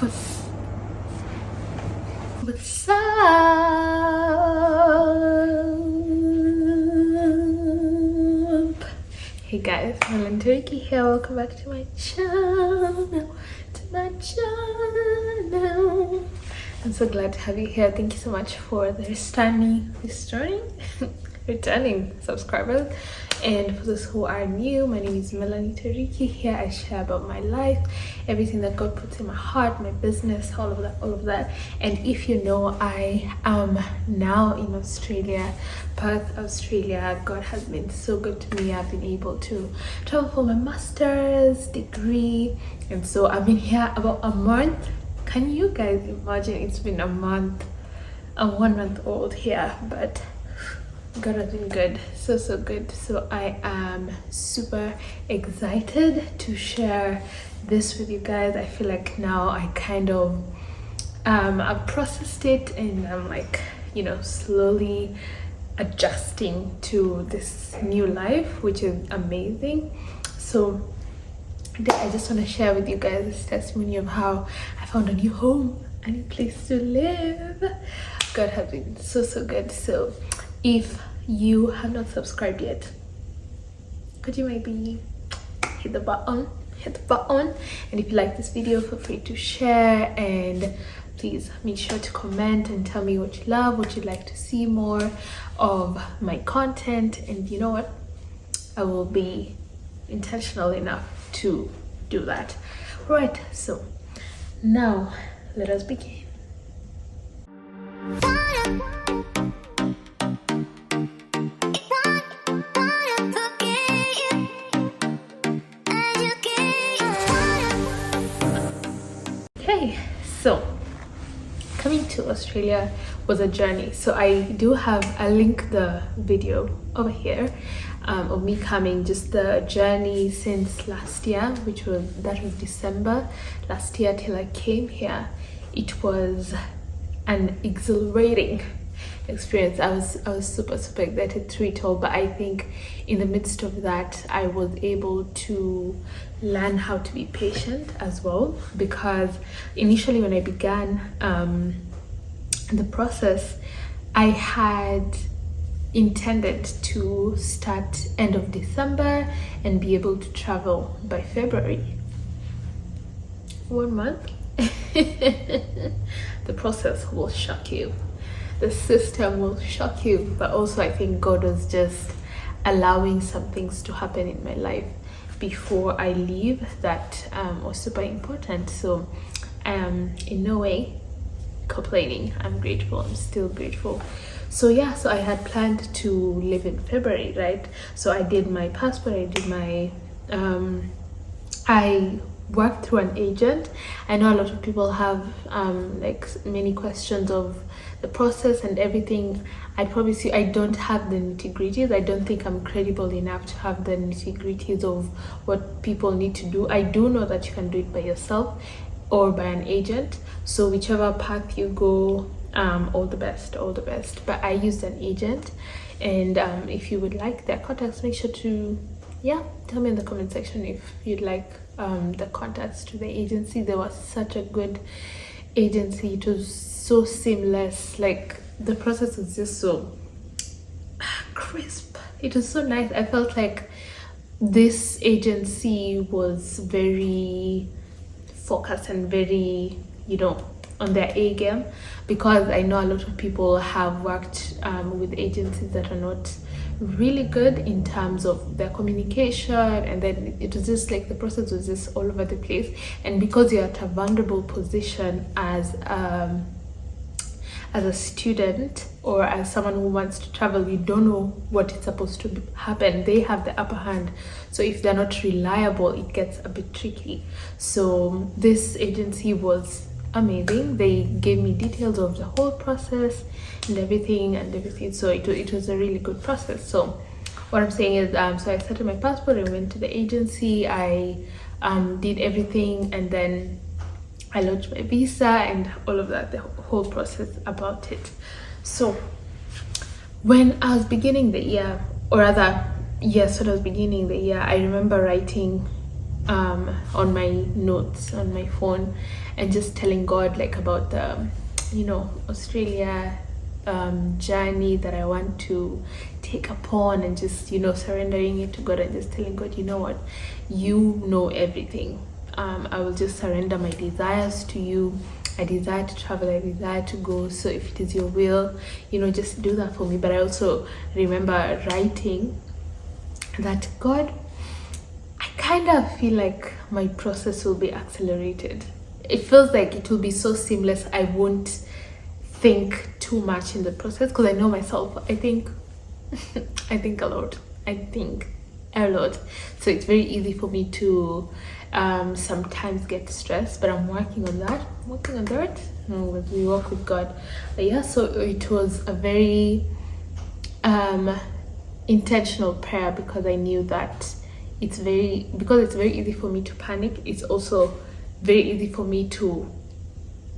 What's up? Hey guys, Melanie Turkey here. Welcome back to my channel. I'm so glad to have you here. Thank you so much for the returning subscribers. And for those who are new, my name is Melanie Tariki. Here I share about my life, everything that God puts in my heart, my business, all of that. And if you know, I am now in Australia, Perth, Australia. God has been so good to me. I've been able to travel for my master's degree, and so I've been here about a month. Can you guys imagine? It's been a month. I'm 1 month old here, but God has been good, so good. So I am super excited to share this with you guys. I feel like now I kind of I've processed it, and I'm like, you know, slowly adjusting to this new life, which is amazing. So I just want to share with you guys this testimony of how I found a new home, a new place to live. God has been so good. So if you have not subscribed yet, could you maybe hit the button? And if you like this video, feel free to share, and please make sure to comment and tell me what you love, what you'd like to see more of my content. And you know what, I will be intentional enough to do that. Right, so now let us begin. Okay, so coming to Australia was a journey. So I do have, I'll link the video over here of me coming, just the journey since last year, that was December last year till I came here. It was an exhilarating experience. I was super excited through it all, but I think in the midst of that I was able to learn how to be patient as well, because initially when I began the process, I had intended to start end of December and be able to travel by February. 1 month. The process will shock you, the system will shock you, but also I think God was just allowing some things to happen in my life before I leave that was super important. So in no way complaining. I'm grateful. I'm still grateful. So yeah, so I had planned to live in February, right? So I did my passport, I did my I worked through an agent. I know a lot of people have like many questions of the process and everything. I promise you, I don't have the nitty-gritties. I don't think I'm credible enough to have the nitty-gritties of what people need to do. I do know that you can do it by yourself or by an agent. So whichever path you go, all the best. But I used an agent, and if you would like their contacts, make sure to tell me in the comment section if you'd like the contacts to the agency. There was such a good agency. It was so seamless. Like the process was just so crisp. It was so nice. I felt like this agency was very focused and very, you know, on their A game, because I know a lot of people have worked with agencies that are not really good in terms of their communication, and then it was just like the process was just all over the place. And because you're at a vulnerable position as a student or as someone who wants to travel, you don't know what is supposed to happen. They have the upper hand, so if they're not reliable, it gets a bit tricky. So this agency was amazing. They gave me details of the whole process and everything, so it was a really good process. So what I'm saying is, so I started my passport, I went to the agency, I did everything, and then I launched my visa and all of that, the whole process about it. So when I was beginning the year, or rather, yes, when I was beginning the year, I remember writing on my notes on my phone, and just telling God like about the Australia journey that I want to take upon, and just surrendering it to God and just telling God, you know what, you know everything. I will just surrender my desires to you. I desire to travel, I desire to go, so if it is your will, just do that for me. But I also remember writing that, God, I kind of feel like my process will be accelerated. It feels like it will be so seamless. I won't think too much in the process because I know myself. I think I think a lot. I think a lot. So it's very easy for me to sometimes get stressed, but I'm working on that. We work with God. But yeah, so it was a very intentional prayer, because I knew that it's very easy for me to panic. It's also very easy for me to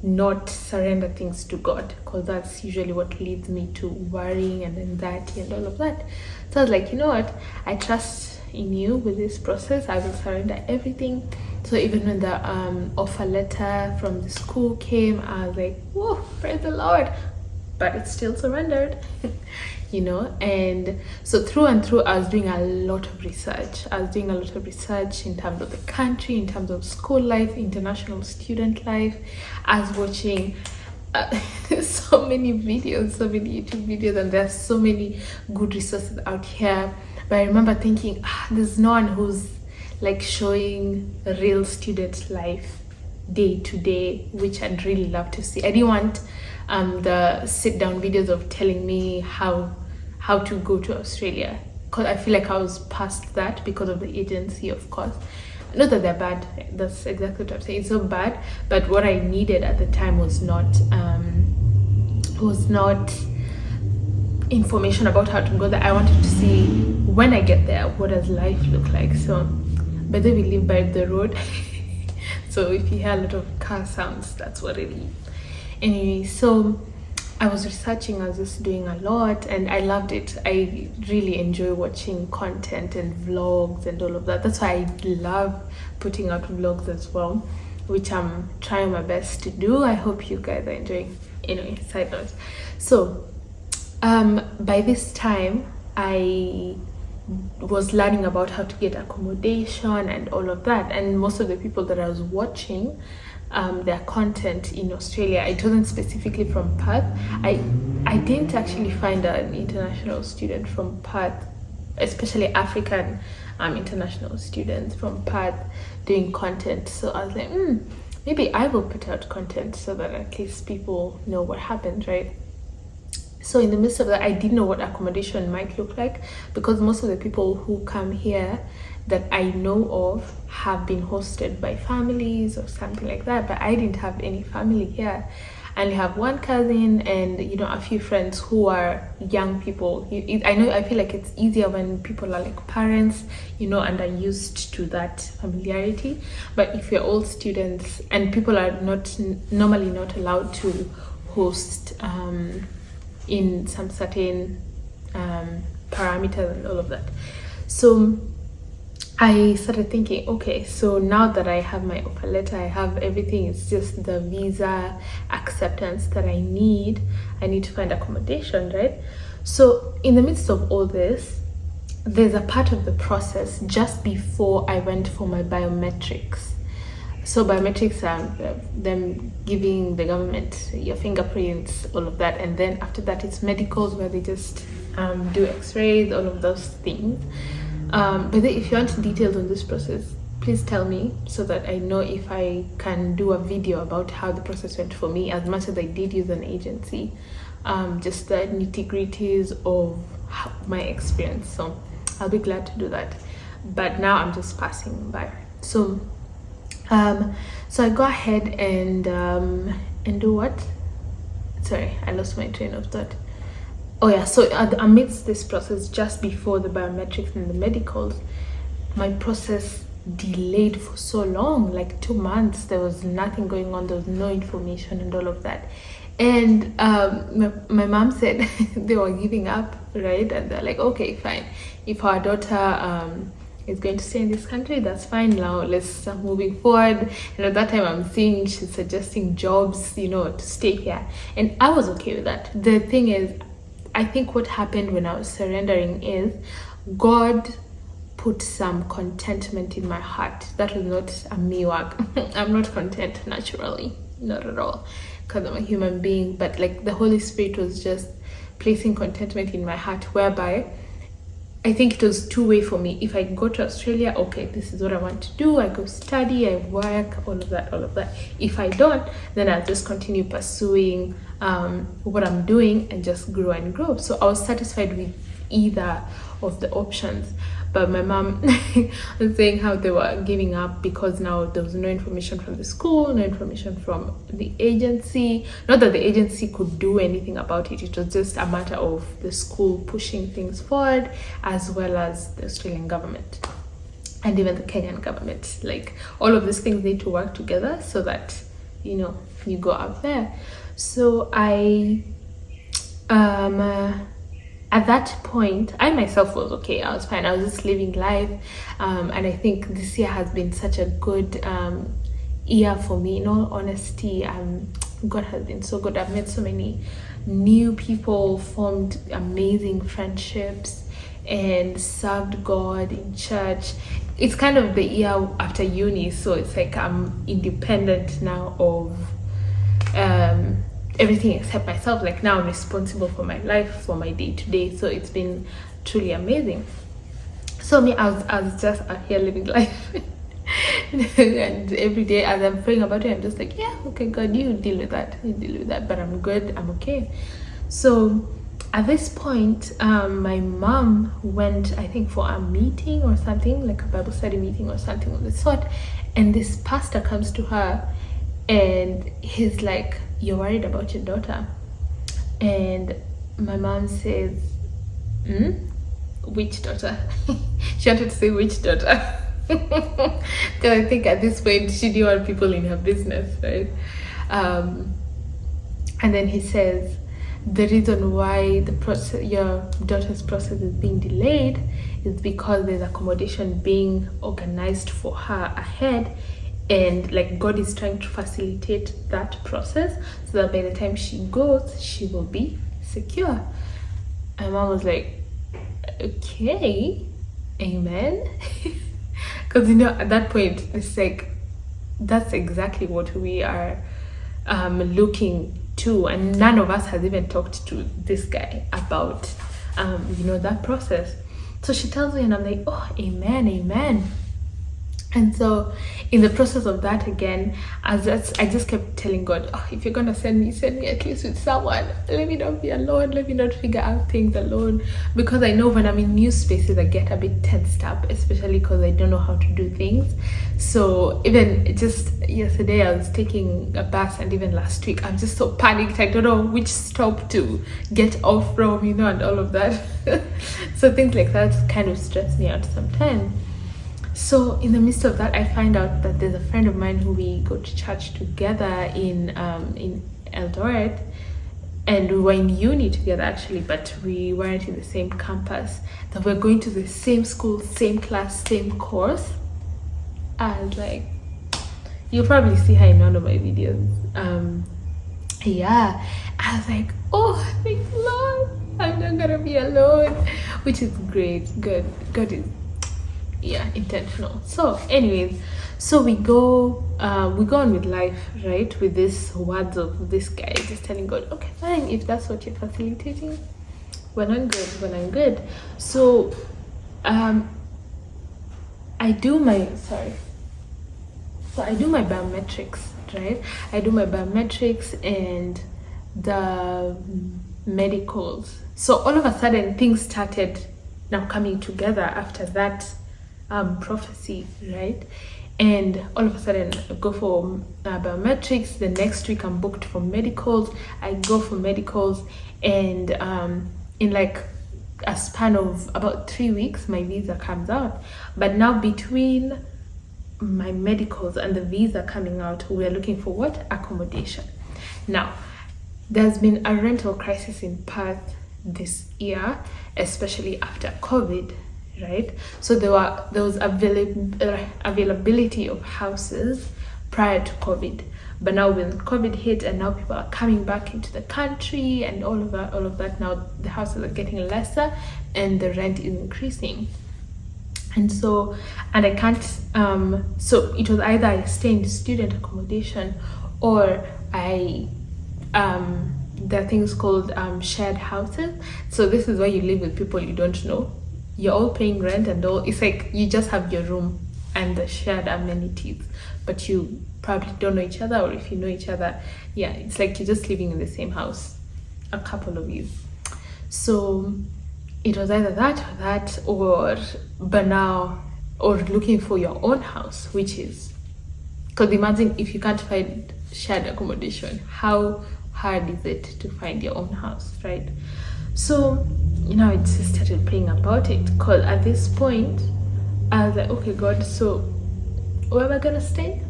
not surrender things to God, because that's usually what leads me to worrying and anxiety and all of that. So I was like, you know what, I trust in you with this process. I will surrender everything. So even when the offer letter from the school came, I was like, whoa, praise the Lord, but it's still surrendered. And so through and through, I was doing a lot of research. In terms of the country, in terms of school life, international student life. I was watching so many videos, so many YouTube videos, and there's so many good resources out here. But I remember thinking, there's no one who's like showing a real student life day to day, which I'd really love to see. I didn't want the sit down videos of telling me how to go to Australia, because I feel like I was past that because of the agency, of course. Not that they're bad, that's exactly what I'm saying. It's so bad, but what I needed at the time was not information about how to go there. I wanted to see, when I get there, what does life look like. So, but then we live by the road, so if you hear a lot of car sounds, that's what it is. Anyway, so I was researching, I was just doing a lot, and I loved it. I really enjoy watching content and vlogs and all of that. That's why I love putting out vlogs as well, which I'm trying my best to do. I hope you guys are enjoying. Anyway, side note. So by this time, I was learning about how to get accommodation and all of that, and most of the people that I was watching their content in Australia, it wasn't specifically from Perth. I didn't actually find an international student from Perth, especially African international students from Perth doing content. So I was like, maybe I will put out content so that at least people know what happened, right? So in the midst of that, I didn't know what accommodation might look like, because most of the people who come here that I know of have been hosted by families or something like that, but I didn't have any family here. I only have one cousin and a few friends who are young people. I feel like it's easier when people are like parents, and are used to that familiarity. But if you're all students, and people are normally not allowed to host in some certain parameters and all of that. So I started thinking, okay, so now that I have my offer letter, I have everything, it's just the visa acceptance that I need to find accommodation, right? So in the midst of all this, there's a part of the process just before I went for my biometrics. So biometrics are them giving the government your fingerprints, all of that, and then after that it's medicals, where they just do x-rays, all of those things. But then if you want details on this process, please tell me, so that I know if I can do a video about how the process went for me, as much as I did use an agency, just the nitty-gritties of my experience. So I'll be glad to do that, but now I'm just passing by. So I go ahead and do what? Sorry, I lost my train of thought. Oh yeah, so amidst this process, just before the biometrics and the medicals, my process delayed for so long, like 2 months. There was nothing going on, there was no information and all of that. And my mom said they were giving up, right? And they're like, okay, fine. If our daughter is going to stay in this country, that's fine. Now let's start moving forward. And at that time, I'm seeing she's suggesting jobs, to stay here, and I was okay with that. The thing is, I think what happened when I was surrendering is God put some contentment in my heart. That was not a me work. I'm not content naturally, not at all, because I'm a human being. But like the Holy Spirit was just placing contentment in my heart, whereby I think it was two-way for me. If I go to Australia, okay, this is what I want to do. I go study, I work, all of that. If I don't, then I'll just continue pursuing what I'm doing and just grow and grow. So I was satisfied with either of the options. But my mom was saying how they were giving up because now there was no information from the school, no information from the agency. Not that the agency could do anything about it. It was just a matter of the school pushing things forward, as well as the Australian government and even the Kenyan government. Like all of these things need to work together so that, you go out there. So at that point, I myself was okay. I was fine. I was just living life. And I think this year has been such a good year for me. In all honesty, God has been so good. I've met so many new people, formed amazing friendships, and served God in church. It's kind of the year after uni, so it's like I'm independent now of everything except myself. Like now I'm responsible for my life, for my day-to-day. So it's been truly amazing. So I was just out here living life. And every day as I'm praying about it, I'm just like, yeah, okay, God, you deal with that, but I'm good, I'm okay. So at this point, my mom went, I think, for a meeting or something, like a Bible study meeting or something of the sort, and this pastor comes to her and he's like, you're worried about your daughter? And my mom says, which daughter? She wanted to say which daughter. Because I think at this point she didn't want people in her business, right? And then he says, the reason why your daughter's process is being delayed is because there's accommodation being organized for her ahead, and like God is trying to facilitate that process so that by the time she goes, she will be secure. And mom was like, okay, amen. Because at that point it's like, that's exactly what we are looking to, and none of us has even talked to this guy about that process. So she tells me and I'm like, oh, amen. And so in the process of that, again, I just kept telling God, oh, if you're gonna send me at least with someone. Let me not be alone. Let me not figure out things alone. Because I know when I'm in new spaces, I get a bit tensed up, especially because I don't know how to do things. So even just yesterday, I was taking a bus, and even last week, I'm just so panicked. I don't know which stop to get off from, and all of that. So things like that kind of stress me out sometimes. So in the midst of that, I find out that there's a friend of mine who we go to church together in Eldoret, and we were in uni together actually, but we weren't in the same campus. That we're going to the same school, same class, same course. I was like, you'll probably see her in one of my videos. I was like, oh, thank the Lord, I'm not gonna be alone, which is great. God is intentional. So anyways, we go on with life, right, with these words of this guy, just telling God, okay, fine, if that's what you're facilitating, when I'm good. So I do my biometrics, right? I do my biometrics and the medicals. So all of a sudden things started now coming together after that prophecy, right? And all of a sudden I go for biometrics. The next week I'm booked for medicals. I go for medicals, and in like a span of about 3 weeks my visa comes out. But now between my medicals and the visa coming out, we're looking for what? Accommodation. Now there's been a rental crisis in Perth this year, especially after COVID, right? So there was availability of houses prior to COVID. But now when COVID hit and now people are coming back into the country and all of that, now the houses are getting lesser and the rent is increasing. And I can't, so it was either I stay in student accommodation or there are things called shared houses. So this is where you live with people you don't know. You're all paying rent and all. It's like you just have your room and the shared amenities, but you probably don't know each other, or if you know each other, yeah, it's like you're just living in the same house, a couple of you. So it was either that or but now, or looking for your own house, which is, because imagine if you can't find shared accommodation, how hard is it to find your own house, right? So I just started praying about it, because at this point I was like, okay God, so where am I gonna stay?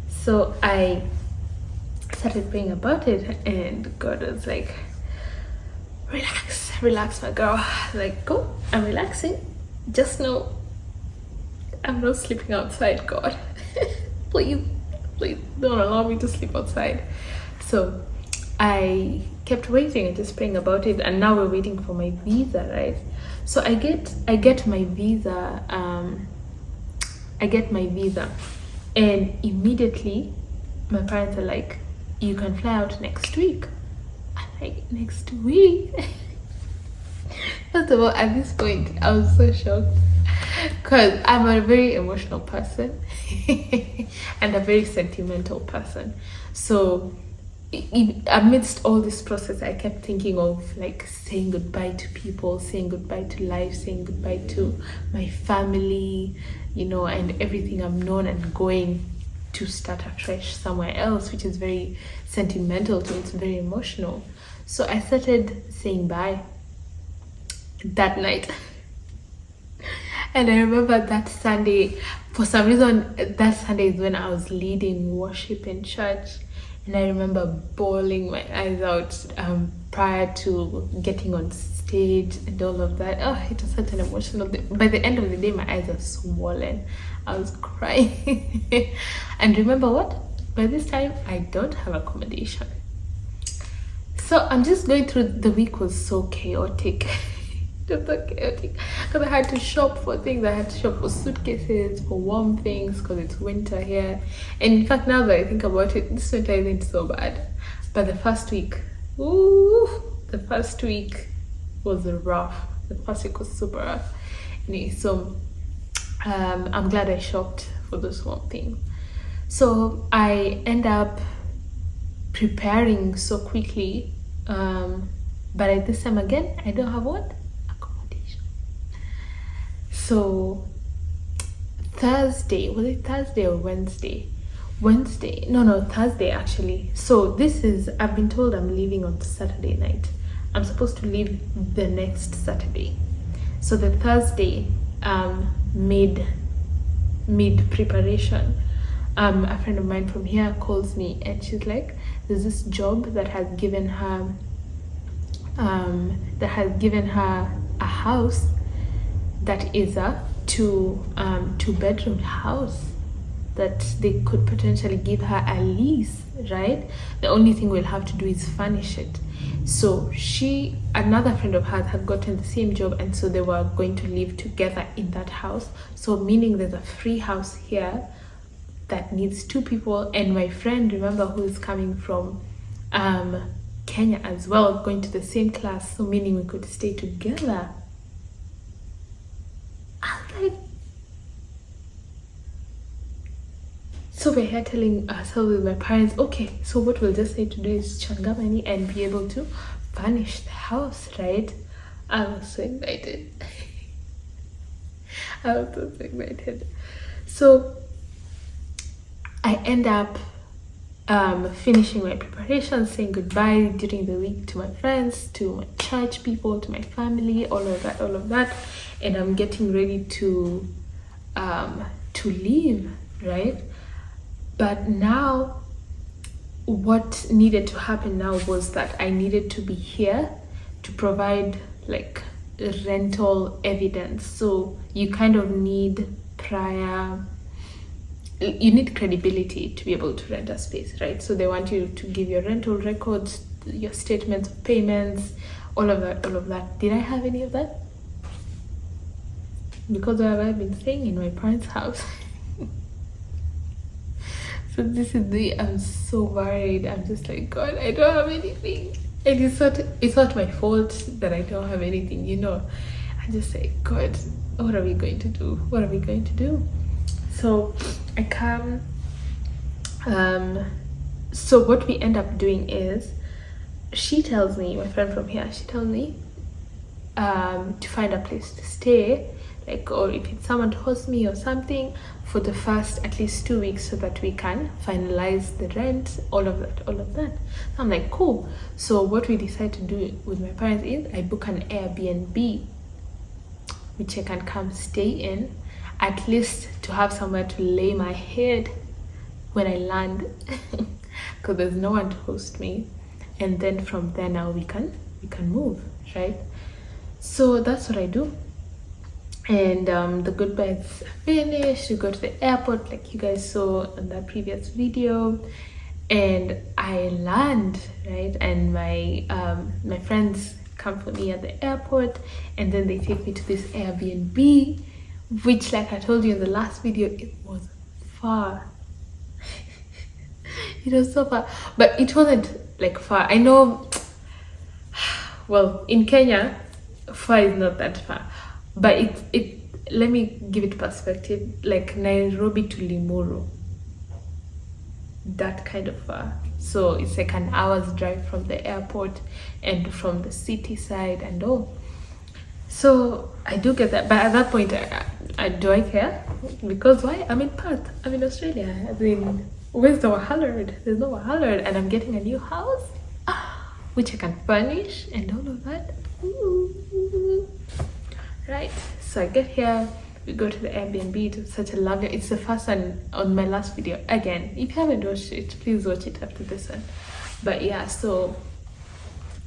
So I started praying about it, and God was like, relax my girl, like, go, I'm relaxing, just know I'm not sleeping outside, God. please don't allow me to sleep outside. So I kept waiting and just praying about it, and now we're waiting for my visa, right? So I get my visa, and immediately my parents are like, you can fly out next week. I'm like, next week? First of all, at this point I was so shocked, because I'm a very emotional person and a very sentimental person. So amidst all this process, I kept thinking of like saying goodbye to people, saying goodbye to life, saying goodbye to my family, and everything I've known, and going to start afresh somewhere else, which is very sentimental to me. It's very emotional. So I started saying bye that night. And I remember that Sunday, for some reason, that Sunday is when I was leading worship in church. And I remember bawling my eyes out prior to getting on stage and all of that. Oh, it was such an emotional day. By the end of the day, my eyes are swollen. I was crying. And remember what? By this time, I don't have accommodation. So I'm just going through, the week was so chaotic. Just so chaotic. Because I had to shop for things. I had to shop for suitcases, for warm things, because it's winter here. And in fact, now that I think about it, this winter isn't so bad. But the first week was rough. The first week was super rough. Anyway, so I'm glad I shopped for those warm things. So I end up preparing so quickly, but at this time again, I don't have what? Accommodation. So Thursday, was it Thursday or Wednesday? Thursday actually. So I've been told I'm leaving on Saturday night. I'm supposed to leave the next Saturday. So the Thursday, mid preparation, a friend of mine from here calls me, and she's like, there's this job that has given her a house that is a two bedroom house that they could potentially give her a lease, right? The only thing we'll have to do is furnish it. So another friend of hers had gotten the same job, and so they were going to live together in that house. So meaning there's a free house here that needs two people. And my friend, remember, who is coming from Kenya as well, going to the same class, so meaning we could stay together. I was like, so we're here telling ourselves with my parents, okay, so what we'll just need to do is changa money and be able to furnish the house, right? I was so excited. So I end up finishing my preparations, saying goodbye during the week to my friends, to my church people, to my family, all of that, and I'm getting ready to leave, right? But now what needed to happen now was that I needed to be here to provide like rental evidence, so you kind of need you need credibility to be able to rent a space, right? So they want you to give your rental records, your statements of payments, all of that. Did I have any of that? Because I've been staying in my parents' house. So this is I'm so worried. I'm just like, God, I don't have anything. And it's not my fault that I don't have anything, I'm just like, God, what are we going to do? What are we going to do? So I come, so what we end up doing is, she tells me, my friend from here, she tells me to find a place to stay, like, or if it's someone to host me or something, for the first at least 2 weeks, so that we can finalize the rent, all of that. So I'm like, cool. So what we decide to do with my parents is I book an Airbnb, which I can come stay in, at least to have somewhere to lay my head when I land, because there's no one to host me. And then from there now we can move, right? So that's what I do. And the goodbyes are finished. We go to the airport, like you guys saw in that previous video, and I land, right? And my friends come for me at the airport, and then they take me to this Airbnb, which, like I told you in the last video, it was far. It was so far, but it wasn't like far. I know, well, in Kenya, far is not that far, but it let me give it perspective, like Nairobi to Limuru, that kind of far. So it's like an hour's drive from the airport and from the city side and all. So I do get that, but at that point, do I care? Because why? I'm in Perth, I'm in Australia. I mean, where's the Wahallard? There's no Wahallard, and I'm getting a new house, which I can furnish and all of that. Ooh. Right, so I get here, we go to the Airbnb. It's such a lovely, it's the first one on my last video. Again, if you haven't watched it, please watch it after this one. But yeah, so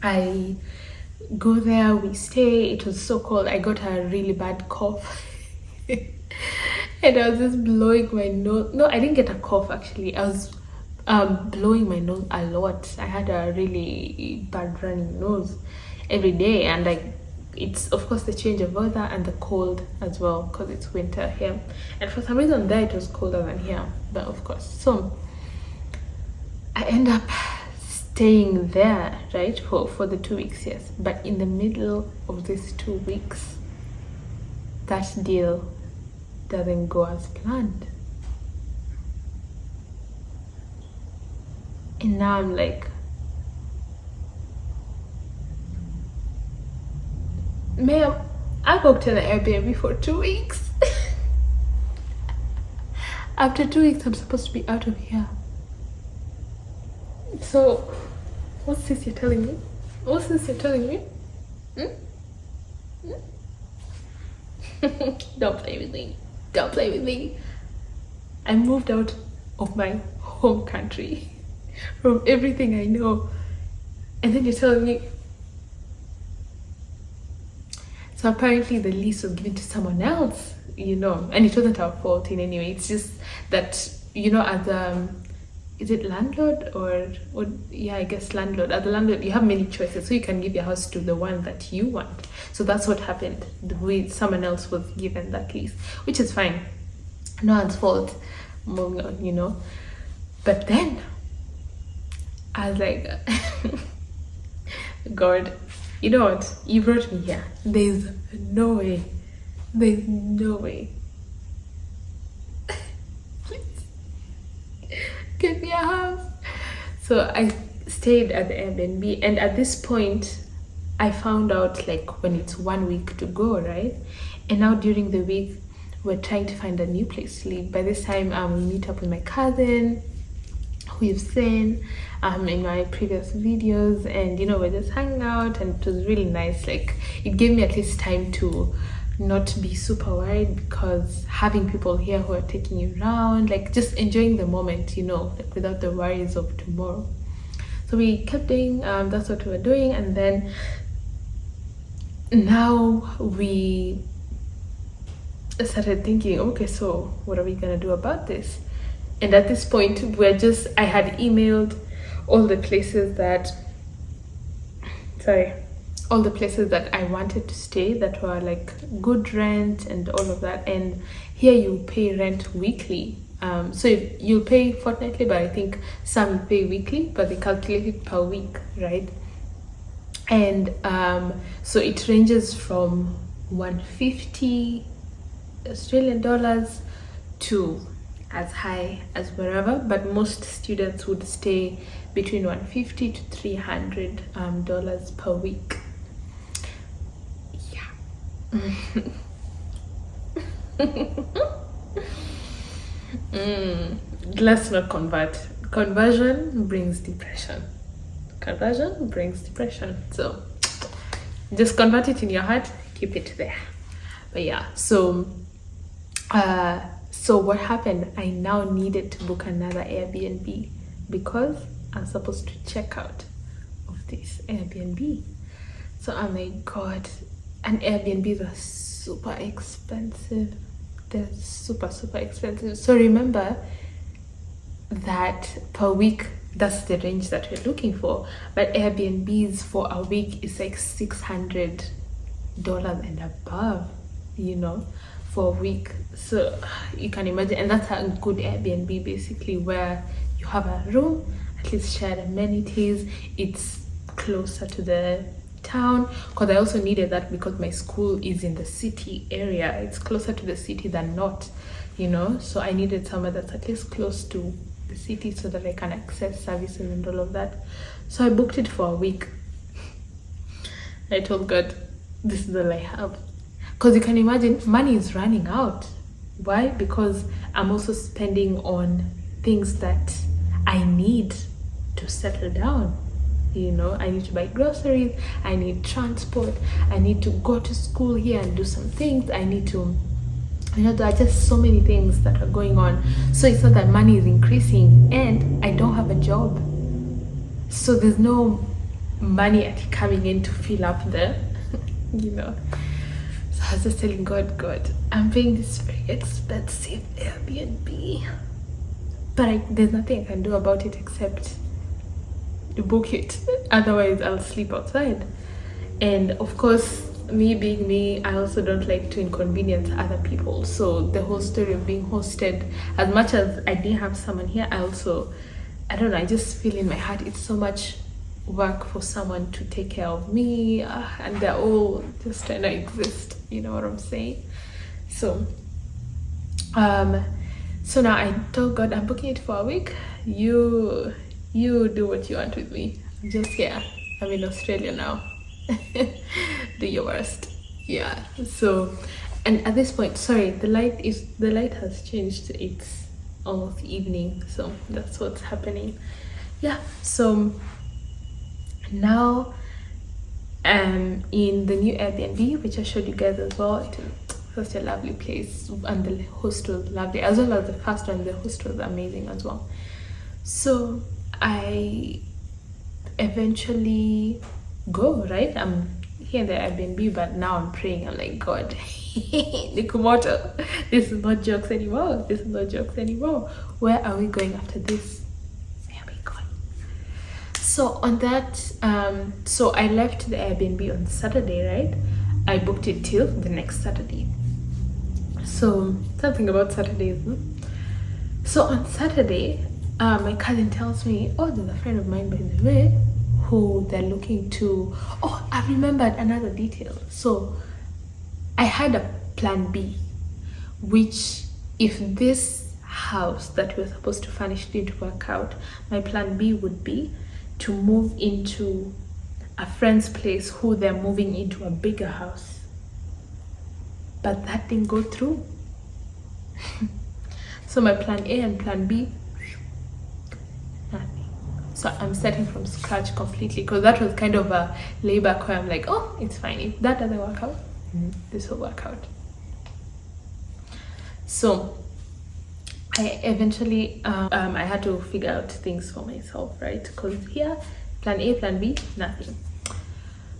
I go there, we stay. It was so cold. I got a really bad cough. And I was just blowing my nose. No, I didn't get a cough actually. I was blowing my nose a lot. I had a really bad running nose every day, and like, it's of course the change of weather and the cold as well, because it's winter here, and for some reason there it was colder than here. But of course, so I end up staying there, right, for the 2 weeks, yes. But in the middle of these 2 weeks, that deal doesn't go as planned, and now I'm like, ma'am, I booked an Airbnb for 2 weeks. After 2 weeks, I'm supposed to be out of here. So, what's this you're telling me? What's this you're telling me? Don't play with me. Don't play with me. I moved out of my home country, from everything I know, and then you're telling me. So apparently the lease was given to someone else, and it wasn't our fault in any way. It's just that, as is it landlord or yeah, I guess landlord. As a landlord, you have many choices, so you can give your house to the one that you want. So that's what happened. Someone else was given that lease, which is fine. No one's fault. Moving on, But then I was like, God, you know what? You brought me here. There's no way. There's no way. Please get me a house. So I stayed at the Airbnb, and at this point, I found out like when it's 1 week to go, right? And now during the week, we're trying to find a new place to live. By this time, we meet up with my cousin, who you've seen in my previous videos, and we're just hanging out, and it was really nice. Like, it gave me at least time to not be super worried, because having people here who are taking you around, like just enjoying the moment, like without the worries of tomorrow. So we kept doing that's what we were doing, and then now we started thinking, okay, so what are we gonna do about this? And at this point, I had emailed all the places that, all the places that I wanted to stay that were like good rent and all of that. And here you pay rent weekly. So you'll pay fortnightly, but I think some you pay weekly, but they calculate it per week, right? And so it ranges from 150 Australian dollars to as high as wherever, but most students would stay between 150 to 300 dollars per week. Yeah. Let's not convert. Conversion brings depression. Conversion brings depression. So just convert it in your heart, keep it there. But yeah, so what happened, I now needed to book another Airbnb because I'm supposed to check out of this Airbnb. So I'm like, God, and Airbnbs are super expensive. They're super expensive. So remember that per week, that's the range that we're looking for. But Airbnbs for a week is like $600 and above, you know, for a week. So you can imagine, and that's a good Airbnb basically, where you have a room, at least shared amenities, it's closer to the town, because I also needed that because my school is in the city area. It's closer to the city than not, you know, so I needed somewhere that's at least close to the city so that I can access services and all of that. So I booked it for a week. I told God, this is all I have, because you can imagine money is running out. Why? Because I'm also spending on things that I need to settle down. You know, I need to buy groceries, I need transport, I need to go to school here and do some things, I need to, you know, there are just so many things that are going on. So it's not that money is increasing and I don't have a job, so there's no money coming in to fill up the you know. So I was just telling God, I'm paying this very expensive Airbnb, but there's nothing I can do about it except to book it, otherwise I'll sleep outside. And of course, me being me, I also don't like to inconvenience other people. So the whole story of being hosted, as much as I didn't have someone here, I don't know, I just feel in my heart it's so much work for someone to take care of me, and they're all just trying to exist, you know what I'm saying? So so now I told God, I'm booking it for a week, you do what you want with me. I'm just here. I'm in Australia now. Do your worst. Yeah. So, and at this point, sorry, the light has changed. It's almost evening, so that's what's happening. Yeah. So now, in the new Airbnb, which I showed you guys as well, it was such a lovely place, and the host was lovely, as well as the first one. The host was amazing as well. So I eventually go, right? I'm here in the Airbnb, but now I'm praying. I'm like, God, Nikumoto, this is not jokes anymore. This is not jokes anymore. Where are we going after this? Where are we going? So on that, so I left the Airbnb on Saturday, right? I booked it till the next Saturday. So something about Saturdays. So on Saturday, my cousin tells me, oh, there's a friend of mine, by the way, who they're looking to. Oh, I remembered another detail. So I had a plan B, which if this house that we're supposed to furnish didn't work out, my plan B would be to move into a friend's place who they're moving into a bigger house. But that didn't go through. So my plan A and plan B, nothing. So I'm starting from scratch completely, because that was kind of a layback where I'm like, oh, it's fine. If that doesn't work out, this will work out. So I eventually, I had to figure out things for myself, right? Because here, plan A, plan B, nothing.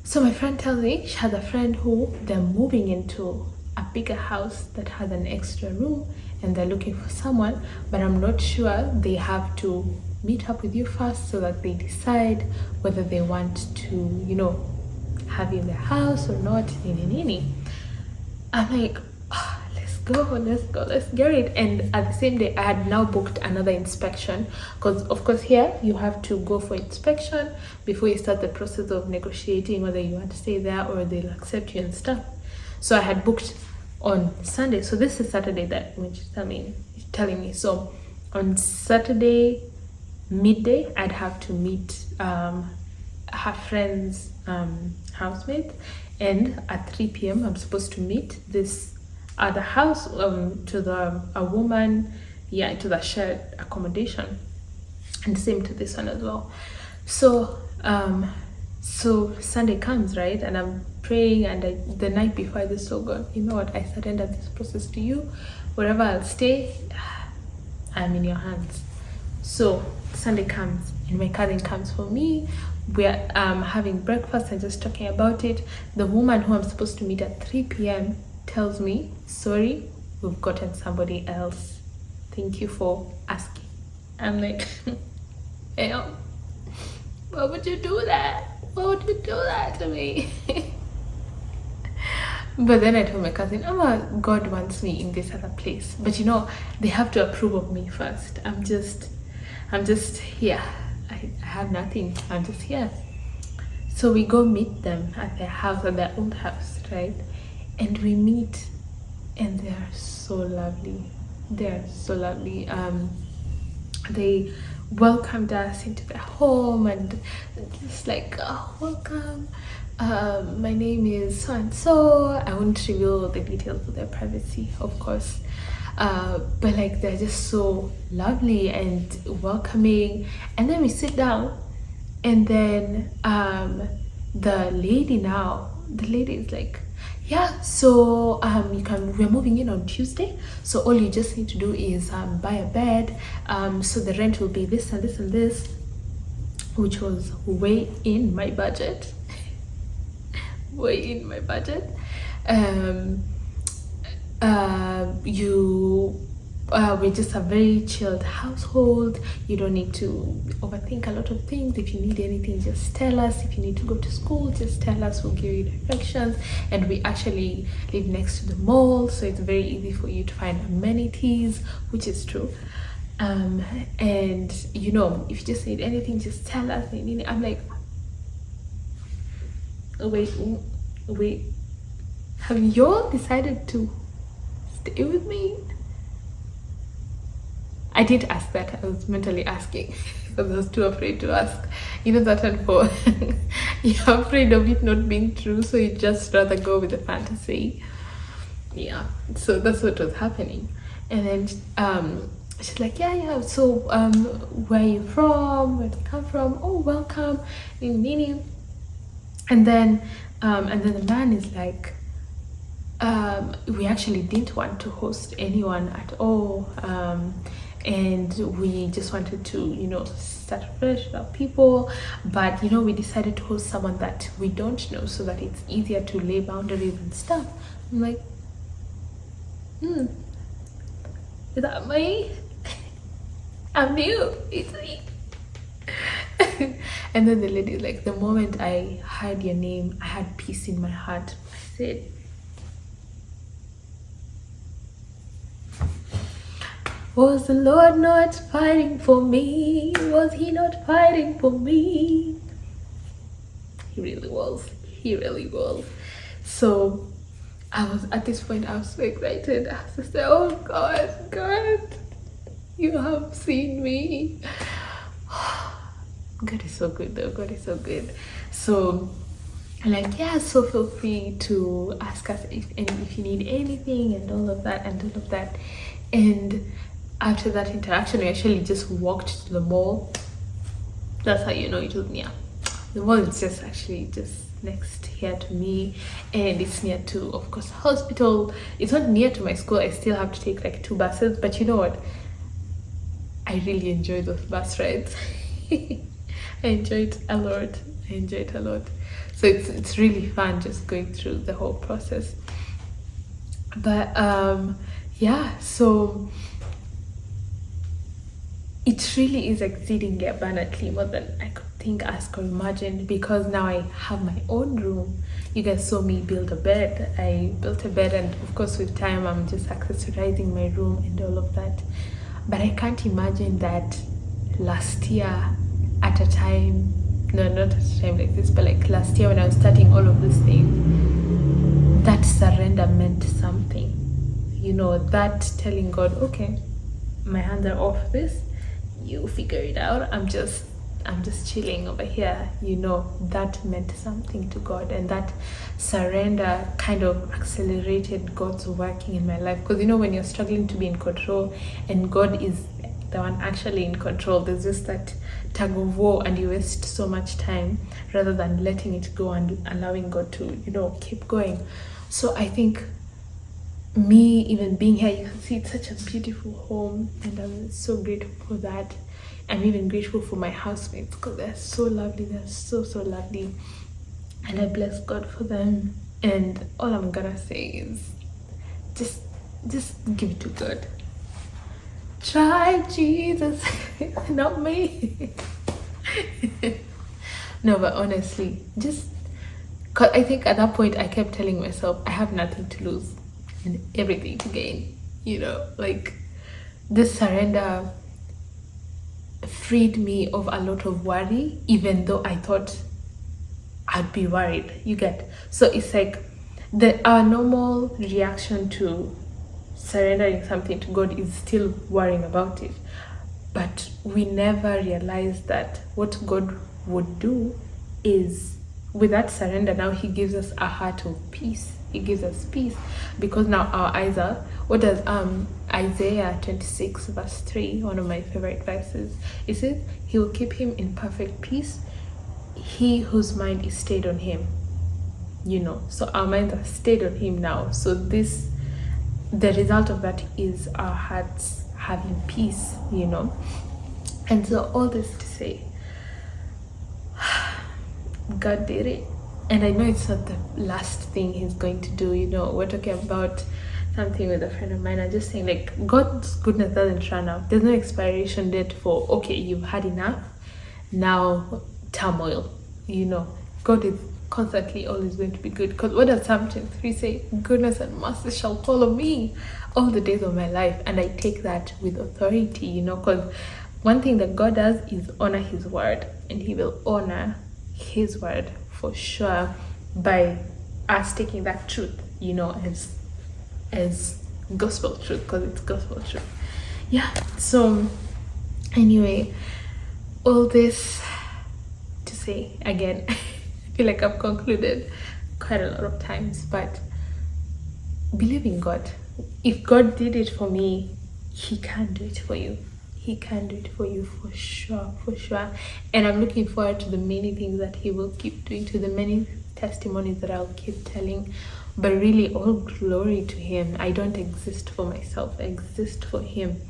So my friend tells me she has a friend who they're moving into a bigger house that has an extra room, and they're looking for someone, but I'm not sure. They have to meet up with you first so that they decide whether they want to, have you in their house or not. I'm like, let's go, let's get it. And at the same day, I had now booked another inspection, because of course here you have to go for inspection before you start the process of negotiating whether you want to stay there or they'll accept you and stuff. So I had booked on Sunday. So this is Saturday that when she's telling me. So on Saturday midday, I'd have to meet her friend's housemate, and at 3 p.m. I'm supposed to meet this other house to a woman, to the shared accommodation, and same to this one as well. So so Sunday comes, right, and I'm praying, and the night before I just told God, you know what, I surrender this process to you. Wherever I'll stay, I'm in your hands. So Sunday comes and my cousin comes for me. We're having breakfast and just talking about it. The woman who I'm supposed to meet at 3 p.m. tells me, sorry, we've gotten somebody else. Thank you for asking. I'm like, hey, why would you do that? Why would you do that to me? But then I told my cousin, God wants me in this other place. But they have to approve of me first. I'm just here. I have nothing. I'm just here. So we go meet them at their house, at their old house, right? And we meet, and they are so lovely. They are so lovely. They welcomed us into their home, and just like, welcome. My name is so and so. I won't reveal the details of their privacy, of course. But like, they're just so lovely and welcoming. And then we sit down, and then the lady is like, so we're moving in on Tuesday, so all you just need to do is buy a bed, so the rent will be this and this and this, which was way in my budget. We're just a very chilled household. You don't need to overthink a lot of things. If you need anything, just tell us. If you need to go to school, just tell us. We'll give you directions. And we actually live next to the mall, so it's very easy for you to find amenities, which is true. And if you just need anything, just tell us. I'm like, wait, have you all decided to stay with me? I didn't ask that. I was mentally asking because I was too afraid to ask. That one for you're afraid of it not being true, so you just rather go with the fantasy. Yeah, so that's what was happening. And then she's like, so where are you from? Where do you come from? Oh, welcome. And then the man is like, we actually didn't want to host anyone at all, and we just wanted to start fresh with our people, but we decided to host someone that we don't know, so that it's easier to lay boundaries and stuff. I'm like, is that me? I'm new. It's me. And then the lady, like, the moment I heard your name, I had peace in my heart. I said, was the Lord not fighting for me? Was he not fighting for me? He really was. He really was. So I was, at this point, I was so excited. I was just like, oh God, you have seen me. God is so good though. God is so good. So like, so feel free to ask us if you need anything and all of that. And after that interaction, we actually just walked to the mall. That's how it was near. The mall is just next here to me, and it's near to, of course, hospital. It's not near to my school. I still have to take like 2 buses, but you know what? I really enjoy those bus rides. I enjoy it a lot. I enjoy it a lot. So it's really fun just going through the whole process. But yeah, so it really is exceedingly abundantly more than I could think, ask, or imagine, because now I have my own room. You guys saw me build a bed. I built a bed, and of course, with time, I'm just accessorizing my room and all of that. But I can't imagine that last year at a time, no, not at a time like this, but like last year when I was starting all of these things, that surrender meant something. You know, that telling God, okay, my hands are off this, you figure it out, I'm just chilling over here. You know, that meant something to God, and that surrender kind of accelerated God's working in my life. Because you know, when you're struggling to be in control and God is the one actually in control, there's just that tug of war, and you waste so much time rather than letting it go and allowing God to, you know, keep going. So I think me even being here, you can see it's such a beautiful home, and I'm so grateful for that. I'm even grateful for my housemates because they're so lovely. They're so lovely, and I bless God for them. And all I'm gonna say is just give it to God. Try Jesus, not me. No, but honestly, just, cause I think at that point I kept telling myself I have nothing to lose and everything to gain. You know, like this surrender freed me of a lot of worry, even though I thought I'd be worried. You get? So it's like our normal reaction to surrendering something to God is still worrying about it. But we never realize that what God would do is, with that surrender, now He gives us a heart of peace. He gives us peace because now our eyes are, what does Isaiah 26 verse 3, one of my favorite verses, it says, He will keep him in perfect peace, he whose mind is stayed on Him. You know, so our minds are stayed on Him now. So the result of that is our hearts having peace, you know. And so all this to say, God did it. And I know it's not the last thing He's going to do. You know, we're talking about something with a friend of mine. I'm just saying, like, God's goodness doesn't run out. There's no expiration date for, okay, you've had enough, now turmoil. You know, God is constantly always going to be good. Because what does Psalm 23 say? Goodness and mercy shall follow me all the days of my life. And I take that with authority, you know, because one thing that God does is honor His word, and He will honor His word for sure by us taking that truth, you know, as gospel truth, because it's gospel truth. Yeah. So anyway, all this to say, again, I feel like I've concluded quite a lot of times, but believe in God. If God did it for me, He can do it for you. He can do it for you for sure, for sure. And I'm looking forward to the many things that He will keep doing, to the many testimonies that I'll keep telling. But really, all glory to Him. I don't exist for myself, I exist for Him.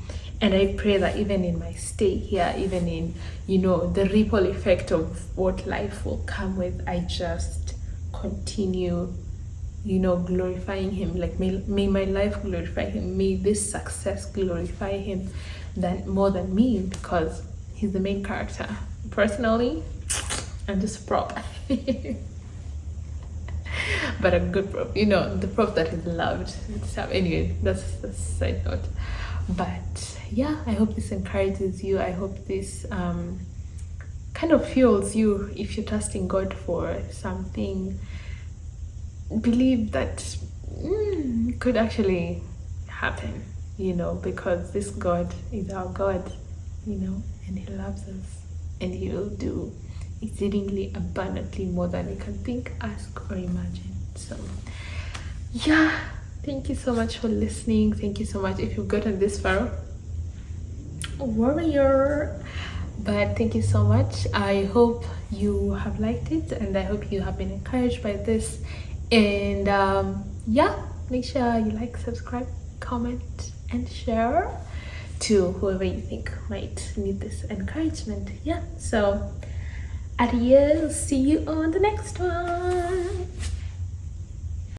And I pray that even in my stay here, even in, you know, the ripple effect of what life will come with, I just continue, you know, glorifying Him. Like, may my life glorify Him. May this success glorify Him more than me, because He's the main character. Personally, I'm just a prop. But a good prop, you know, the prop that is loved. Anyway, that's a side note. But yeah, I hope this encourages you. I hope this kind of fuels you if you're trusting God for something. Believe that could actually happen, you know, because this God is our God, you know, and He loves us, and He will do exceedingly abundantly more than we can think, ask, or imagine. So yeah, thank you so much for listening. Thank you so much if you've gotten this far, warrior. But thank you so much. I hope you have liked it, and I hope you have been encouraged by this. And yeah, make sure you like, subscribe, comment, and share to whoever you think might need this encouragement. Yeah, so Adios. See you on the next one.